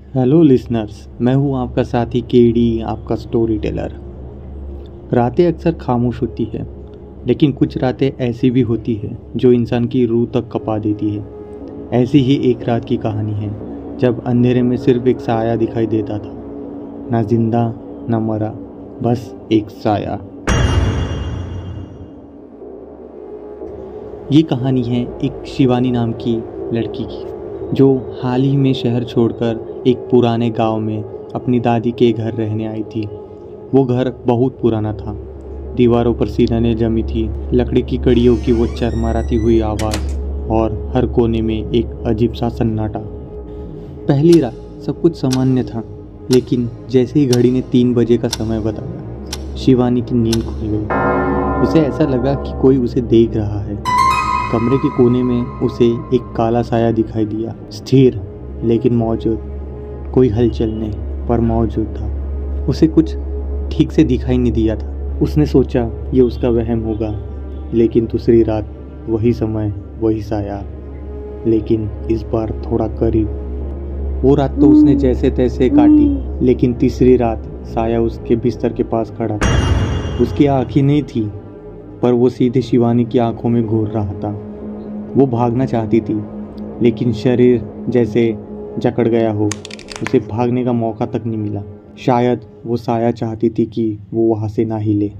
Hello listeners, मैं हूँ आपका साथी केडी, आपका स्टोरी टेलर। रातें अक्सर खामोश होती है, लेकिन कुछ रातें ऐसी भी होती है जो इंसान की रूह तक कँपा देती है। ऐसी ही एक रात की कहानी है जब अंधेरे में सिर्फ एक साया दिखाई देता था, ना जिंदा ना मरा, बस एक साया। ये कहानी है एक शिवानी नाम की लड़की की, जो हाल ही में शहर छोड़कर एक पुराने गांव में अपनी दादी के घर रहने आई थी। वो घर बहुत पुराना था, दीवारों पर सीलने जमी थी, लकड़ी की कड़ियों की वो चरमराती हुई आवाज़, और हर कोने में एक अजीब सा सन्नाटा। पहली रात सब कुछ सामान्य था, लेकिन जैसे ही घड़ी ने 3 बजे का समय बताया, शिवानी की नींद खुल गई। उसे ऐसा लगा कि कोई उसे देख रहा है। कमरे के कोने में उसे एक काला साया दिखाई दिया, स्थिर लेकिन मौजूद। कोई हलचल नहीं, पर मौजूद था। उसे कुछ ठीक से दिखाई नहीं दिया था। उसने सोचा ये उसका वहम होगा, लेकिन दूसरी रात वही समय वही साया, लेकिन इस बार थोड़ा करीब। वो रात तो उसने जैसे तैसे काटी, लेकिन तीसरी रात साया उसके बिस्तर के पास खड़ा था। उसकी आँखें नहीं थी, पर वो सीधे शिवानी की आंखों में घूर रहा था। वो भागना चाहती थी, लेकिन शरीर जैसे जकड़ गया हो। उसे भागने का मौका तक नहीं मिला। शायद वो साया चाहती थी कि वो वहाँ से ना हिले।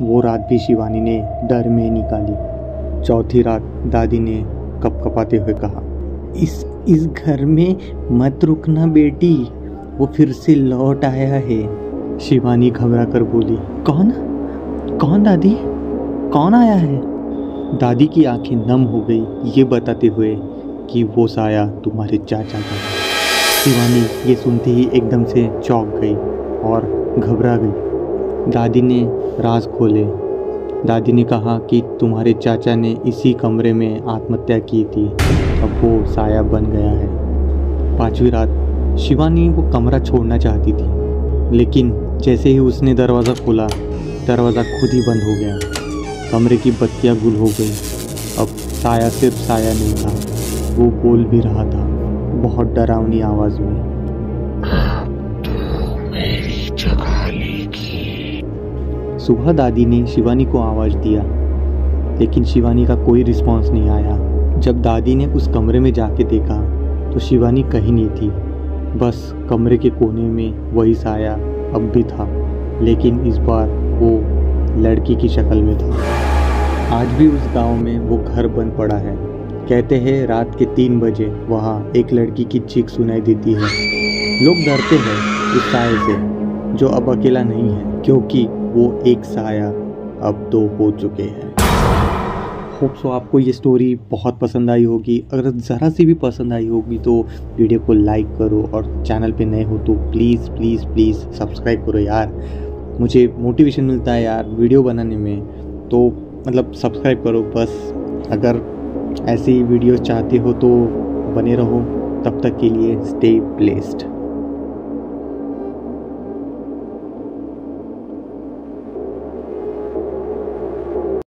वो रात भी शिवानी ने डर में निकाली। चौथी रात दादी ने कपकपाते हुए कहा, इस घर में मत रुकना बेटी, वो फिर से लौट आया है। शिवानी घबरा कर बोली, कौन दादी, कौन आया है? दादी की आंखें नम हो गई, ये बताते हुए कि वो साया तुम्हारे चाचा का है। शिवानी ये सुनते ही एकदम से चौंक गई और घबरा गई। दादी ने राज खोले। दादी ने कहा कि तुम्हारे चाचा ने इसी कमरे में आत्महत्या की थी, अब वो साया बन गया है। 5वीं रात शिवानी वो कमरा छोड़ना चाहती थी, लेकिन जैसे ही उसने दरवाज़ा खोला, दरवाज़ा खुद ही बंद हो गया। कमरे की बत्तियां गुल हो गई। अब साया सिर्फ साया नहीं था, वो बोल भी रहा था, बहुत डरावनी आवाज में। अब तो मेरी जगह लेगी। सुबह दादी ने शिवानी को आवाज दिया, लेकिन शिवानी का कोई रिस्पांस नहीं आया। जब दादी ने उस कमरे में जाके देखा तो शिवानी कहीं नहीं थी, बस कमरे के कोने में वही साया अब भी था, लेकिन इस बार वो लड़की की शक्ल में था। आज भी उस गांव में वो घर बंद पड़ा है। कहते हैं रात के 3 बजे वहाँ एक लड़की की चीख सुनाई देती है। लोग डरते हैं उस साये से, जो अब अकेला नहीं है, क्योंकि वो एक साया अब 2 हो चुके हैं। होप सो आपको ये स्टोरी बहुत पसंद आई होगी। अगर ज़रा सी भी पसंद आई होगी तो वीडियो को लाइक करो, और चैनल पे नए हो तो प्लीज़ प्लीज़ प्लीज़ सब्सक्राइब करो यार। मुझे मोटिवेशन मिलता है यार वीडियो बनाने में, तो मतलब सब्सक्राइब करो बस। अगर ऐसी वीडियो चाहते हो तो बने रहो। तब तक के लिए स्टे ब्लेस्ड।